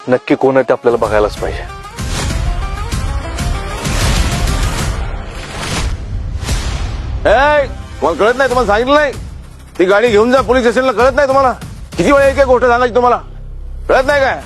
नक्की कोण आहे ते आपल्याला बघायलाच पाहिजे. तुम्हाला कळत नाही? तुम्हाला सांगितलं नाही ती गाडी घेऊन जा पोलीस स्टेशनला? कळत नाही तुम्हाला? किती वेळा एक गोष्ट सांगायची तुम्हाला? कळत नाही काय?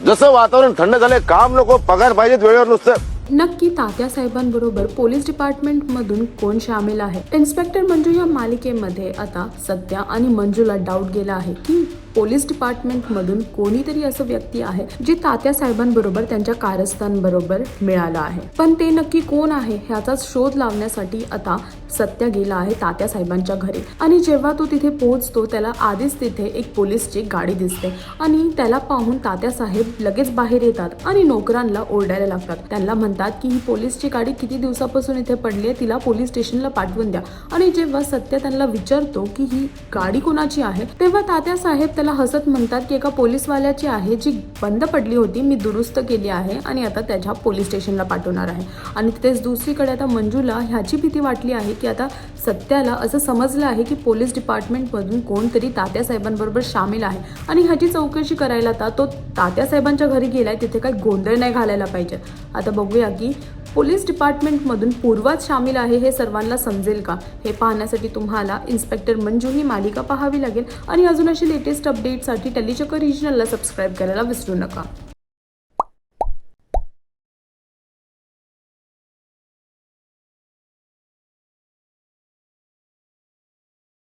जसं वातावरण थंड झालंय, काम नको, पगार पाहिजेत वेळेवर नुसतं. नक्की तात्यासाहेबांबरोबर पोलीस डिपार्टमेंट मधून कोण सामील आहे? इन्स्पेक्टर मंजू या मालिकेमध्ये आता सत्या आणि मंजूला डाऊट गेला आहे की पोलीस डिपार्टमेंट मधून कोणीतरी असं व्यक्ती आहे जे तात्यासाहेबांबरोबर त्यांच्या कारस्थानबरोबर मिळालं आहे. पण ते नक्की कोण आहे ह्याचा शोध लावण्यासाठी आता सत्या गेला आहे तात्यासाहेबांच्या घरी. आणि जेव्हा तो तिथे पोहोचतो त्याला आधीच तिथे एक पोलीसची गाडी दिसते आणि त्याला पाहून तात्यासाहेब लगेच बाहेर येतात आणि नोकरांना ओरडायला लागतात. त्यांना म्हणतात की ही पोलीसची गाडी किती दिवसापासून इथे पडली आहे, तिला पोलीस स्टेशनला पाठवून द्या. आणि जेव्हा सत्या त्यांना विचारतो की ही गाडी कोणाची आहे तेव्हा तात्यासाहेब त्याला हसत म्हणतात की एका पोलीसवाल्याची आहे जी बंद पडली होती, मी दुरुस्त केली आहे आणि आता त्याच्या पोलीस स्टेशनला पाठवणार आहे. आणि तिथेच दुसरीकडे आता मंजूला ह्याची भीती वाटली आहे की आता सत्याला असं समजलं आहे की पोलीस डिपार्टमेंटमधून कोणतरी तात्यासाहेबांबरोबर सामील आहे आणि ह्याची चौकशी करायला आता तो तात्यासाहेबांच्या घरी गेलाय. तिथे काही गोंधळ नाही घालायला पाहिजे. आता बघूया की पोलीस डिपार्टमेंटमधून पूर्वाच सामील आहे हे सर्वांना समजेल का? हे पाहण्यासाठी तुम्हाला इन्स्पेक्टर मंजू ही मालिका पाहावी लागेल. आणि अजून अशी लेटेस्ट अपडेटसाठी टेलीचक्कर रिजनलला सबस्क्राईब करायला विसरू नका.